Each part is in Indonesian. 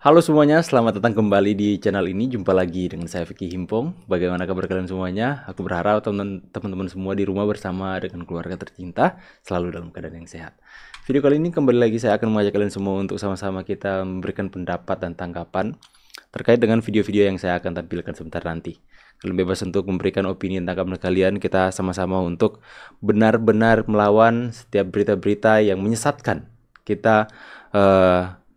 Halo semuanya, selamat datang kembali di channel ini. Jumpa lagi dengan saya Vicky Himpong. Bagaimana kabar kalian semuanya? Aku berharap teman-teman semua di rumah bersama dengan keluarga tercinta selalu dalam keadaan yang sehat. Video kali ini kembali lagi saya akan mengajak kalian semua untuk sama-sama kita memberikan pendapat dan tanggapan terkait dengan video-video yang saya akan tampilkan sebentar nanti. Kalian bebas untuk memberikan opini dan tanggapan kalian. Kita sama-sama untuk benar-benar melawan setiap berita-berita yang menyesatkan. Kita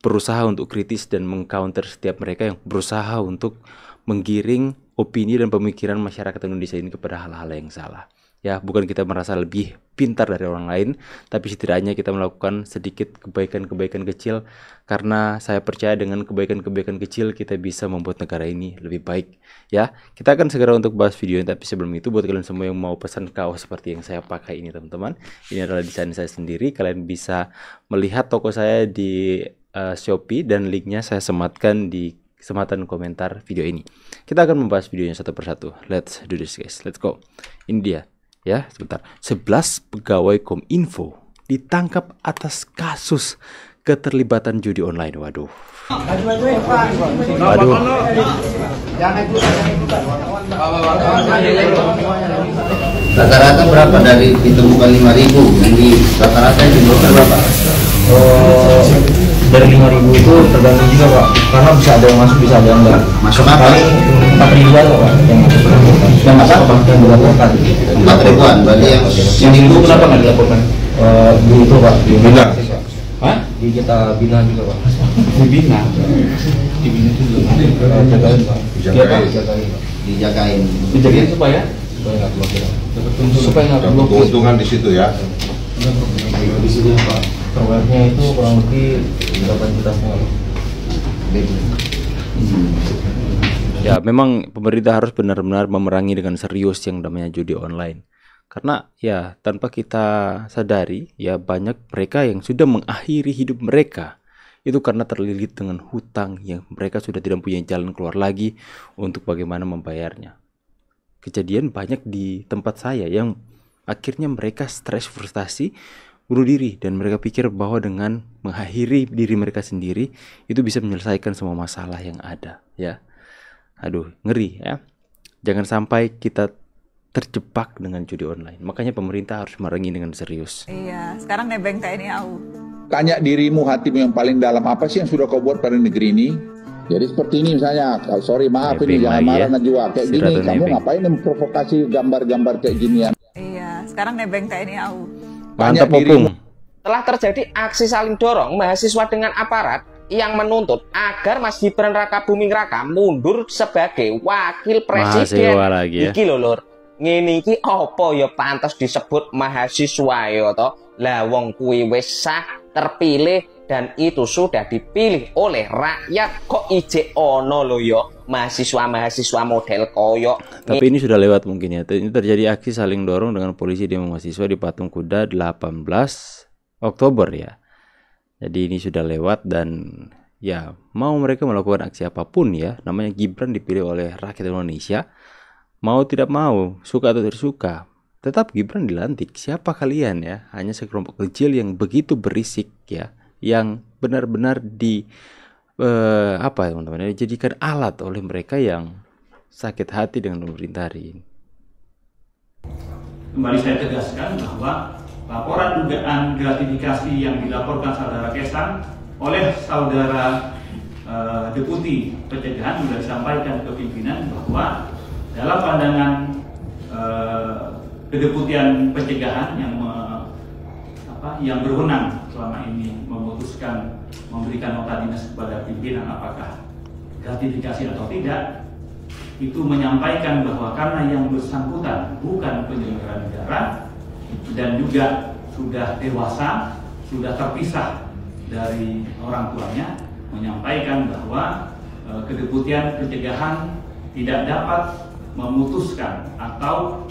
berusaha untuk kritis dan mengcounter setiap mereka yang berusaha untuk menggiring opini dan pemikiran masyarakat Indonesia ini kepada hal-hal yang salah. Ya, bukan kita merasa lebih pintar dari orang lain, tapi setidaknya kita melakukan sedikit kebaikan-kebaikan kecil, karena saya percaya dengan kebaikan-kebaikan kecil kita bisa membuat negara ini lebih baik. Ya, kita akan segera untuk bahas video ini, tapi sebelum itu buat kalian semua yang mau pesan kaos seperti yang saya pakai ini teman-teman, ini adalah desain saya sendiri. Kalian bisa melihat toko saya di Shopee dan linknya saya sematkan di sematan komentar video ini. Kita akan membahas videonya satu persatu. Let's do this guys, let's go. Ini dia. Ya, sebentar. 11 pegawai Kominfo ditangkap atas kasus keterlibatan judi online. Waduh. Waduh. Rata-rata berapa dari ditemukan 5.000 yang di rata-rata ditemukan berapa? Dari 5.000 itu tergantung juga Pak, karena bisa ada yang masuk, bisa ada yang enggak. Masuk apa? 4.000-an Pak yang masuk yang dilaporkan. 4.000-an, berarti yang itu kenapa nggak dilaporkan? Di itu Pak, di Bina. Hah? Di kita bina juga Pak. Dibina itu Jagain Pak. Iya Pak, jagain Pak. dijagain Supaya nggak keluar kita. Supaya nggak dapat keluar. keuntungan di situ ya. Di sini Pak. Proyeknya itu kurang lebih 8 juta setengah. Ya, memang pemerintah harus benar-benar memerangi dengan serius yang namanya judi online. Karena ya tanpa kita sadari, ya banyak mereka yang sudah mengakhiri hidup mereka itu karena terlilit dengan hutang yang mereka sudah tidak punya jalan keluar lagi untuk bagaimana membayarnya. Kejadian banyak di tempat saya yang akhirnya mereka stres, frustasi, bunuh diri, dan mereka pikir bahwa dengan mengakhiri diri mereka sendiri itu bisa menyelesaikan semua masalah yang ada, ya. Aduh, ngeri ya. Jangan sampai kita terjebak dengan judi online. Makanya pemerintah harus memerangi dengan serius. Iya, sekarang nebeng TNI AU. Tanya dirimu, hatimu yang paling dalam, apa sih yang sudah kau buat pada negeri ini? Jadi seperti ini misalnya, sorry maaf Nebeng ini jangan lagi marah ya. Najwa, kayak Si gini Ratu kamu nebeng. ngapain memprovokasi gambar-gambar kayak ginian? Iya, sekarang nebeng TNI AU. Tanya Mantap dirimu. Opung. Telah terjadi aksi saling dorong mahasiswa dengan aparat yang menuntut agar Mas Gibran Raka Buming Raka mundur sebagai wakil presiden. Mahasiswa lagi ya. Iki lho Lur, ngene iki apa ya pantas disebut mahasiswa ya to? Lah wong kuwi wis sah terpilih dan itu sudah dipilih oleh rakyat, kok ijek ono lho ya mahasiswa-mahasiswa model koyo. Tapi ini sudah lewat mungkin ya. Ini terjadi aksi saling dorong dengan polisi demo mahasiswa di Patung Kuda 18 Oktober ya. Jadi ini sudah lewat dan ya mau mereka melakukan aksi apapun ya, namanya Gibran dipilih oleh rakyat Indonesia. Mau tidak mau, suka atau tidak suka, tetap Gibran dilantik. Siapa kalian ya? Hanya sekelompok kecil yang begitu berisik ya, yang benar-benar apa teman-teman, dijadikan alat oleh mereka yang sakit hati dengan pemerintah hari ini. Kembali saya tegaskan bahwa laporan dugaan gratifikasi yang dilaporkan saudara Kesang oleh saudara Deputi Pencegahan sudah disampaikan ke pimpinan bahwa dalam pandangan Kedeputian Pencegahan yang berwenang selama ini memutuskan memberikan nota dinas kepada pimpinan apakah gratifikasi atau tidak, itu menyampaikan bahwa karena yang bersangkutan bukan penyelenggara negara dan juga sudah dewasa, sudah terpisah dari orang tuanya, menyampaikan bahwa Kedeputian Pencegahan tidak dapat memutuskan atau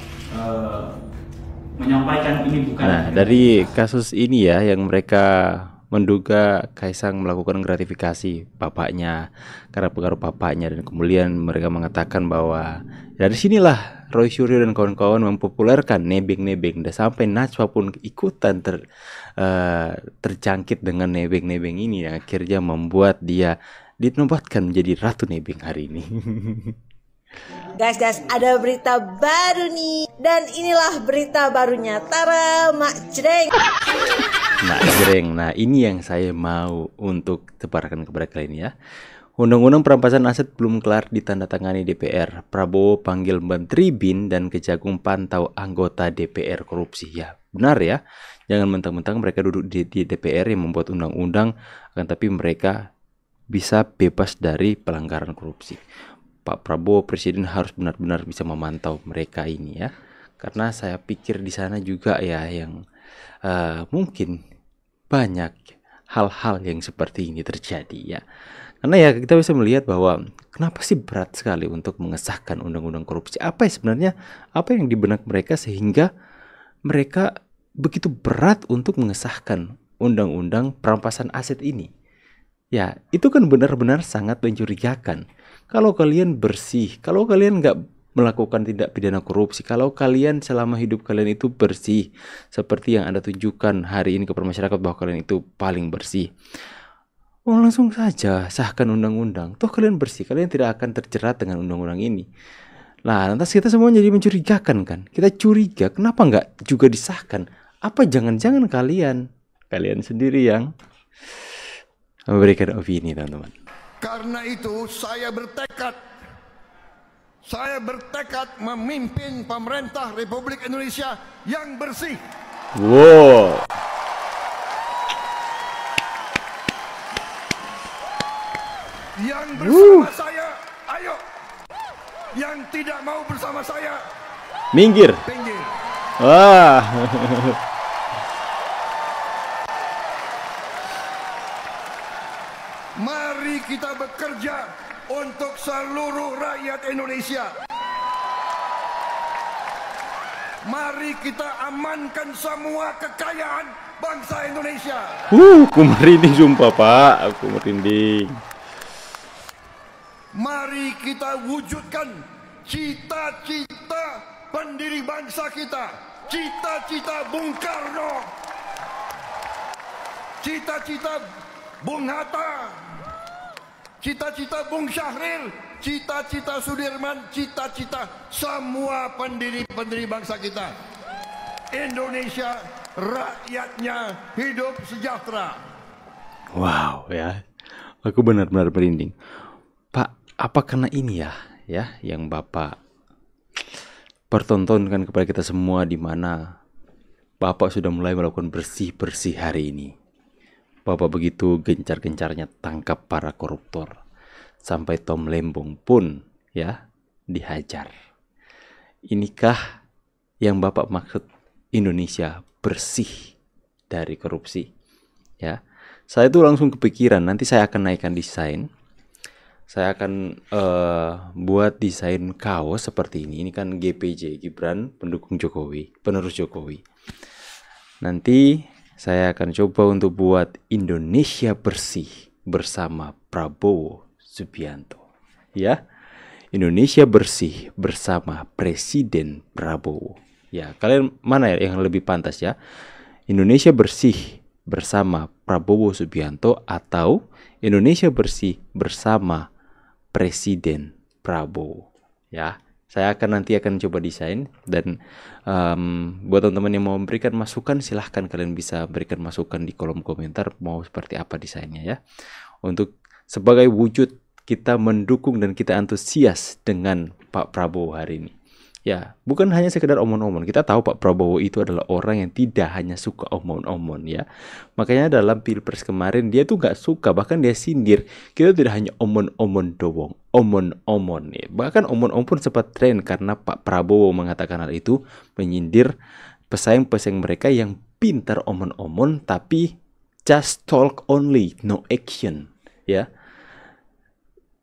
menyampaikan ini bukan. Nah, dari kasus ini ya yang mereka menduga Kaisang melakukan gratifikasi bapaknya karena pengaruh bapaknya, dan kemudian mereka mengatakan bahwa dari sinilah Roy Suryo dan kawan-kawan mempopulerkan nebeng-nebeng, dan sampai Najwa pun ikutan terjangkit dengan nebeng-nebeng ini yang akhirnya membuat dia dinobatkan menjadi Ratu Nebeng hari ini. Guys, ada berita baru nih. Dan inilah berita barunya. Tara, Mak Jreng. Mak Jreng. Nah, ini yang saya mau untuk sebarkan kepada kalian ya. Undang-undang perampasan aset belum kelar ditandatangani DPR. Prabowo panggil Menteri BIN dan Kejagung pantau anggota DPR korupsi. Ya, benar ya. Jangan mentang-mentang mereka duduk di DPR yang membuat undang-undang, akan tapi mereka bisa bebas dari pelanggaran korupsi. Pak Prabowo Presiden harus benar-benar bisa memantau mereka ini ya. Karena saya pikir di sana juga ya yang mungkin banyak hal-hal yang seperti ini terjadi ya. Karena ya kita bisa melihat bahwa kenapa sih berat sekali untuk mengesahkan undang-undang korupsi. Apa sebenarnya apa yang di benak mereka sehingga mereka begitu berat untuk mengesahkan undang-undang perampasan aset ini. Ya, itu kan benar-benar sangat mencurigakan. Kalau kalian bersih, kalau kalian nggak melakukan tindak pidana korupsi, kalau kalian selama hidup kalian itu bersih, seperti yang Anda tunjukkan hari ini kepada masyarakat bahwa kalian itu paling bersih, langsung saja sahkan undang-undang. Toh kalian bersih, kalian tidak akan terjerat dengan undang-undang ini. Nah, lantas kita semua jadi mencurigakan kan? Kita curiga, kenapa nggak juga disahkan? Apa jangan-jangan kalian sendiri yang memberikan opini, teman-teman? Karena itu saya bertekad memimpin pemerintah Republik Indonesia yang bersih. Wow. Yang bersama saya, ayo. Yang tidak mau bersama saya, minggir. Pinggir. Wah. Mari kita bekerja untuk seluruh rakyat Indonesia. Mari kita amankan semua kekayaan bangsa Indonesia. Aku merinding sumpah, Pak. Aku merinding. Mari kita wujudkan cita-cita pendiri bangsa kita, cita-cita Bung Karno, cita-cita Bung Hatta, cita-cita Bung Syahril, cita-cita Sudirman, cita-cita semua pendiri-pendiri bangsa kita. Indonesia, rakyatnya hidup sejahtera. Wow ya, aku benar-benar merinding. Pak, apa karena ini ya yang Bapak pertontonkan kepada kita semua, di mana Bapak sudah mulai melakukan bersih-bersih hari ini. Bapak begitu gencar-gencarnya tangkap para koruptor, sampai Tom Lembong pun ya dihajar. Inikah yang Bapak maksud Indonesia bersih dari korupsi? Ya, saya itu langsung kepikiran, nanti saya akan naikkan desain. Saya akan buat desain kaos seperti ini. Ini kan GPJ, Gibran pendukung Jokowi, penerus Jokowi. Nanti saya akan coba untuk buat Indonesia bersih bersama Prabowo Subianto. Ya, Indonesia bersih bersama Presiden Prabowo. Ya, kalian mana ya yang lebih pantas ya? Indonesia bersih bersama Prabowo Subianto atau Indonesia bersih bersama Presiden Prabowo. Ya, saya nanti akan coba desain, dan buat teman-teman yang mau memberikan masukan, silahkan kalian bisa berikan masukan di kolom komentar mau seperti apa desainnya ya. Untuk sebagai wujud kita mendukung dan kita antusias dengan Pak Prabowo hari ini. Ya, bukan hanya sekedar omon-omon. Kita tahu Pak Prabowo itu adalah orang yang tidak hanya suka omon-omon ya. Makanya dalam Pilpres kemarin dia tuh gak suka, bahkan dia sindir. Kita tidak hanya omon-omon doang, omon-omon ya. Bahkan omon-omon sempat tren karena Pak Prabowo mengatakan hal itu, menyindir pesaing-pesaing mereka yang pintar omon-omon tapi just talk only, no action ya.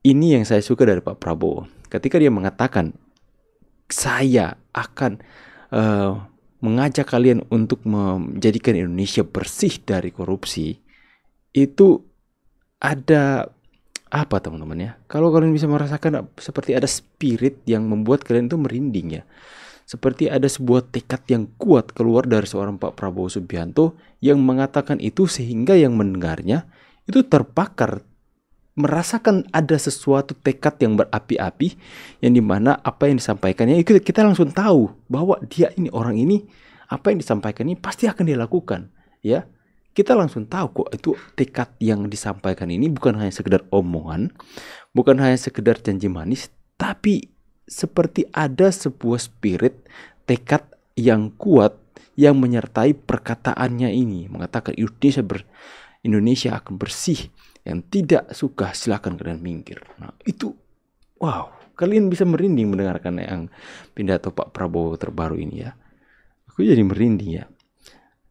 Ini yang saya suka dari Pak Prabowo. Ketika dia mengatakan, saya akan mengajak kalian untuk menjadikan Indonesia bersih dari korupsi, itu ada apa teman-teman ya? Kalau kalian bisa merasakan seperti ada spirit yang membuat kalian itu merinding ya. Seperti ada sebuah tekad yang kuat keluar dari seorang Pak Prabowo Subianto yang mengatakan itu, sehingga yang mendengarnya itu terbakar merasakan ada sesuatu tekad yang berapi-api, yang dimana apa yang disampaikannya itu kita langsung tahu bahwa dia ini, orang ini, apa yang disampaikan ini pasti akan dilakukan, ya. Kita langsung tahu kok itu tekad yang disampaikan ini bukan hanya sekedar omongan, bukan hanya sekedar janji manis, tapi seperti ada sebuah spirit, tekad yang kuat yang menyertai perkataannya ini, mengatakan Indonesia akan bersih. Yang tidak suka silakan kalian minggir. Nah, itu wow, kalian bisa merinding mendengarkan yang pidato Pak Prabowo terbaru ini ya. Aku jadi merinding ya.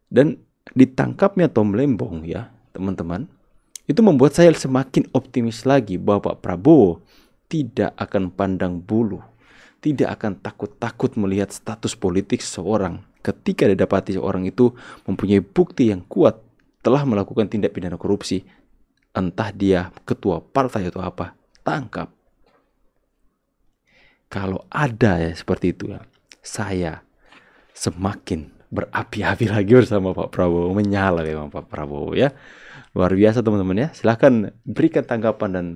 Dan ditangkapnya Tom Lembong ya, teman-teman, itu membuat saya semakin optimis lagi bahwa Pak Prabowo tidak akan pandang bulu, tidak akan takut-takut melihat status politik seseorang ketika didapati seorang itu mempunyai bukti yang kuat telah melakukan tindak pidana korupsi. Entah dia ketua partai atau apa, tangkap. Kalau ada ya seperti itu ya, saya semakin berapi-api lagi bersama Pak Prabowo, menyala memang Pak Prabowo ya. Luar biasa teman-teman ya. Silahkan berikan tanggapan dan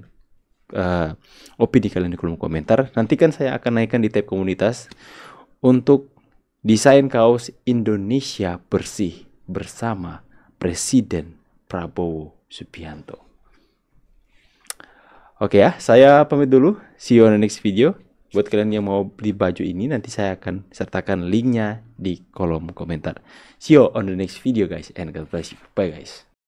opini kalian di kolom komentar. Nanti kan saya akan naikkan di tab komunitas untuk desain kaos Indonesia bersih bersama Presiden Prabowo Subianto. Oke ya, saya pamit dulu. See you on the next video. Buat kalian yang mau beli baju ini, nanti saya akan sertakan linknya di kolom komentar. See you on the next video guys, and God bless you. Bye guys.